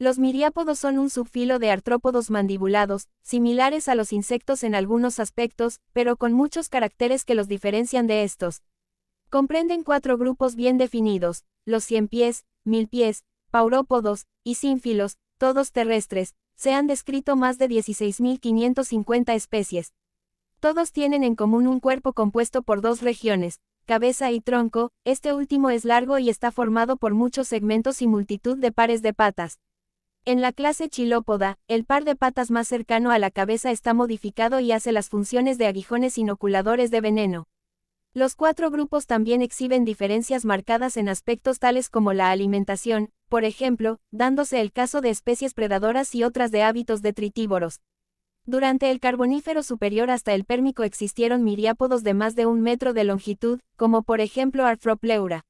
Los miriápodos son un subfilo de artrópodos mandibulados, similares a los insectos en algunos aspectos, pero con muchos caracteres que los diferencian de estos. Comprenden 4 grupos bien definidos: los ciempiés, milpiés, paurópodos y sínfilos, todos terrestres. Se han descrito más de 16.550 especies. Todos tienen en común un cuerpo compuesto por 2 regiones, cabeza y tronco. Este último es largo y está formado por muchos segmentos y multitud de pares de patas. En la clase Chilópoda, el par de patas más cercano a la cabeza está modificado y hace las funciones de aguijones inoculadores de veneno. Los 4 grupos también exhiben diferencias marcadas en aspectos tales como la alimentación, por ejemplo, dándose el caso de especies predadoras y otras de hábitos detritívoros. Durante el Carbonífero superior hasta el Pérmico existieron miriápodos de más de 1 metro de longitud, como por ejemplo Arthropleura.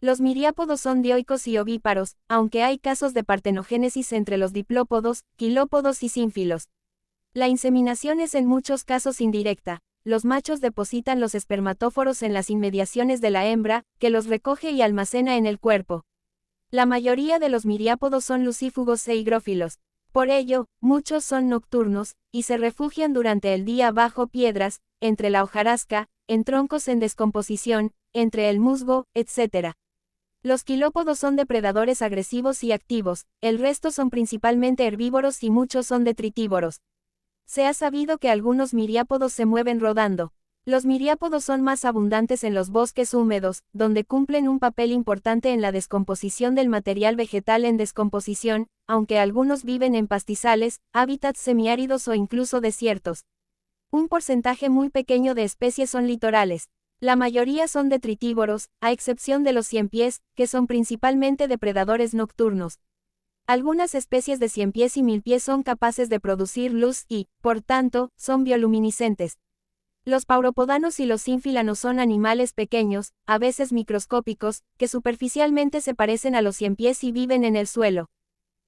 Los miriápodos son dioicos y ovíparos, aunque hay casos de partenogénesis entre los diplópodos, quilópodos y sínfilos. La inseminación es en muchos casos indirecta. Los machos depositan los espermatóforos en las inmediaciones de la hembra, que los recoge y almacena en el cuerpo. La mayoría de los miriápodos son lucífugos e higrófilos. Por ello, muchos son nocturnos, y se refugian durante el día bajo piedras, entre la hojarasca, en troncos en descomposición, entre el musgo, etc. Los quilópodos son depredadores agresivos y activos, el resto son principalmente herbívoros y muchos son detritívoros. Se ha sabido que algunos miriápodos se mueven rodando. Los miriápodos son más abundantes en los bosques húmedos, donde cumplen un papel importante en la descomposición del material vegetal en descomposición, aunque algunos viven en pastizales, hábitats semiáridos o incluso desiertos. Un porcentaje muy pequeño de especies son litorales. La mayoría son detritívoros, a excepción de los ciempiés, que son principalmente depredadores nocturnos. Algunas especies de ciempiés y milpiés son capaces de producir luz y, por tanto, son bioluminiscentes. Los pauropodanos y los sínfilanos son animales pequeños, a veces microscópicos, que superficialmente se parecen a los ciempiés y viven en el suelo.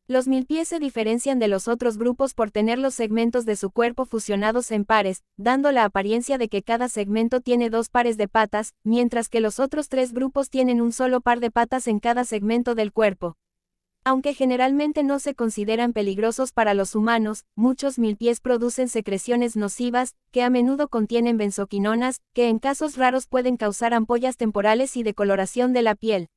Los milpiés se diferencian de los otros grupos por tener los segmentos de su cuerpo fusionados en pares, dando la apariencia de que cada segmento tiene 2 pares de patas, mientras que los otros 3 grupos tienen un solo par de patas en cada segmento del cuerpo. Aunque generalmente no se consideran peligrosos para los humanos, muchos milpiés producen secreciones nocivas, que a menudo contienen benzoquinonas, que en casos raros pueden causar ampollas temporales y decoloración de la piel.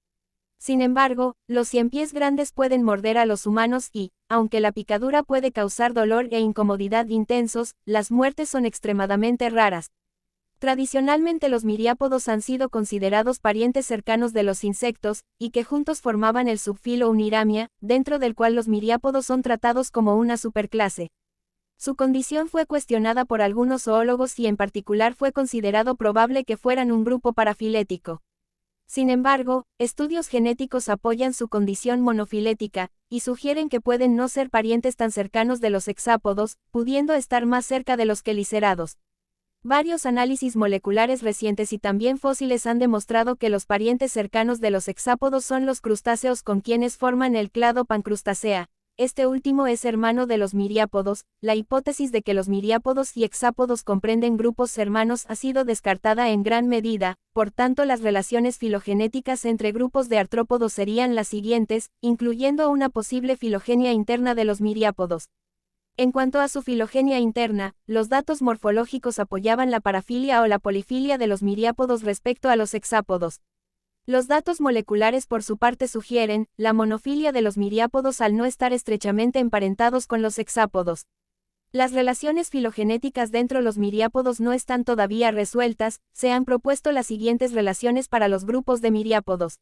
Sin embargo, los ciempiés grandes pueden morder a los humanos y, aunque la picadura puede causar dolor e incomodidad intensos, las muertes son extremadamente raras. Tradicionalmente los miriápodos han sido considerados parientes cercanos de los insectos, y que juntos formaban el subfilo Uniramia, dentro del cual los miriápodos son tratados como una superclase. Su condición fue cuestionada por algunos zoólogos y en particular fue considerado probable que fueran un grupo parafilético. Sin embargo, estudios genéticos apoyan su condición monofilética, y sugieren que pueden no ser parientes tan cercanos de los hexápodos, pudiendo estar más cerca de los quelicerados. Varios análisis moleculares recientes y también fósiles han demostrado que los parientes cercanos de los hexápodos son los crustáceos con quienes forman el clado Pancrustacea. Este último es hermano de los miriápodos. La hipótesis de que los miriápodos y hexápodos comprenden grupos hermanos ha sido descartada en gran medida, por tanto las relaciones filogenéticas entre grupos de artrópodos serían las siguientes, incluyendo una posible filogenia interna de los miriápodos. En cuanto a su filogenia interna, los datos morfológicos apoyaban la parafilia o la polifilia de los miriápodos respecto a los hexápodos. Los datos moleculares por su parte sugieren la monofilia de los miriápodos al no estar estrechamente emparentados con los hexápodos. Las relaciones filogenéticas dentro de los miriápodos no están todavía resueltas. Se han propuesto las siguientes relaciones para los grupos de miriápodos.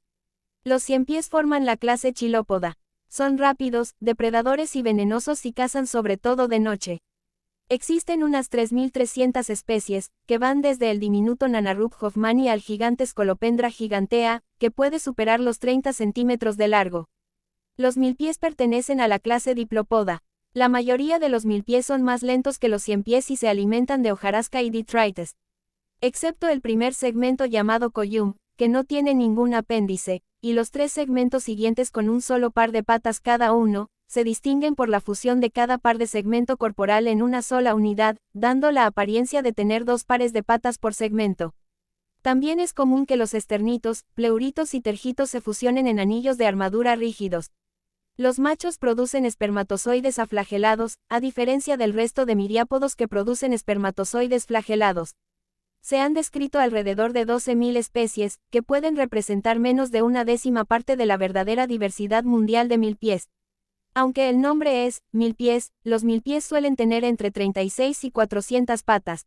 Los ciempiés forman la clase Chilópoda. Son rápidos, depredadores y venenosos y cazan sobre todo de noche. Existen unas 3.300 especies, que van desde el diminuto Nanarub hoffmanni al gigante Scolopendra gigantea, que puede superar los 30 centímetros de largo. Los milpiés pertenecen a la clase Diplopoda. La mayoría de los milpiés son más lentos que los ciempiés y se alimentan de hojarasca y detritus. Excepto el primer segmento llamado collum, que no tiene ningún apéndice, y los 3 segmentos siguientes con un solo par de patas cada uno, se distinguen por la fusión de cada par de segmento corporal en una sola unidad, dando la apariencia de tener 2 pares de patas por segmento. También es común que los esternitos, pleuritos y tergitos se fusionen en anillos de armadura rígidos. Los machos producen espermatozoides aflagelados, a diferencia del resto de miriápodos que producen espermatozoides flagelados. Se han descrito alrededor de 12.000 especies, que pueden representar menos de una décima parte de la verdadera diversidad mundial de milpies. Aunque el nombre es milpies, los milpies suelen tener entre 36 y 400 patas.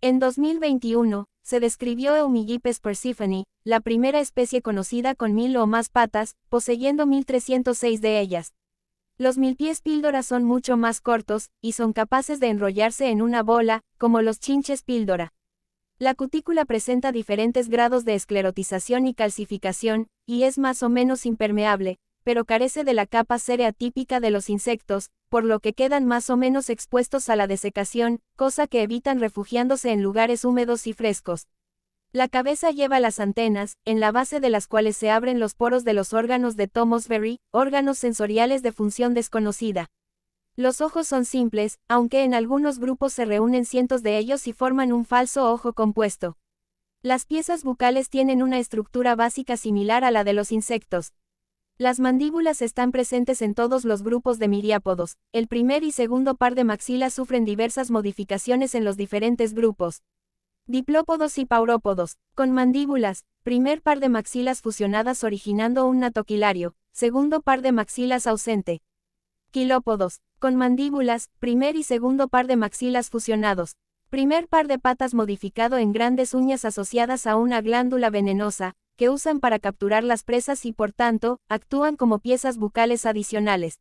En 2021, se describió Eumigipes persephone, la primera especie conocida con 1.000 o más patas, poseyendo 1.306 de ellas. Los milpies píldora son mucho más cortos, y son capaces de enrollarse en una bola, como los chinches píldora. La cutícula presenta diferentes grados de esclerotización y calcificación, y es más o menos impermeable, pero carece de la capa cerea típica de los insectos, por lo que quedan más o menos expuestos a la desecación, cosa que evitan refugiándose en lugares húmedos y frescos. La cabeza lleva las antenas, en la base de las cuales se abren los poros de los órganos de Thomas Berry, órganos sensoriales de función desconocida. Los ojos son simples, aunque en algunos grupos se reúnen cientos de ellos y forman un falso ojo compuesto. Las piezas bucales tienen una estructura básica similar a la de los insectos. Las mandíbulas están presentes en todos los grupos de miriápodos. El primer y segundo par de maxilas sufren diversas modificaciones en los diferentes grupos. Diplópodos y paurópodos, con mandíbulas, primer par de maxilas fusionadas originando un natoquilario, segundo par de maxilas ausente. Quilópodos, con mandíbulas, primer y segundo par de maxilas fusionados. Primer par de patas modificado en grandes uñas asociadas a una glándula venenosa, que usan para capturar las presas y por tanto, actúan como piezas bucales adicionales.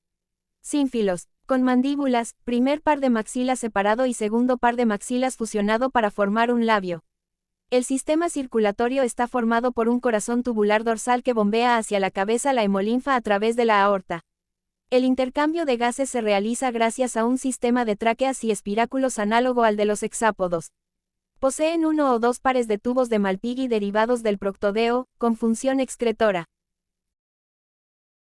Sínfilos, con mandíbulas, primer par de maxilas separado y segundo par de maxilas fusionado para formar un labio. El sistema circulatorio está formado por un corazón tubular dorsal que bombea hacia la cabeza la hemolinfa a través de la aorta. El intercambio de gases se realiza gracias a un sistema de tráqueas y espiráculos análogo al de los hexápodos. Poseen uno o dos pares de tubos de Malpighi derivados del proctodeo, con función excretora.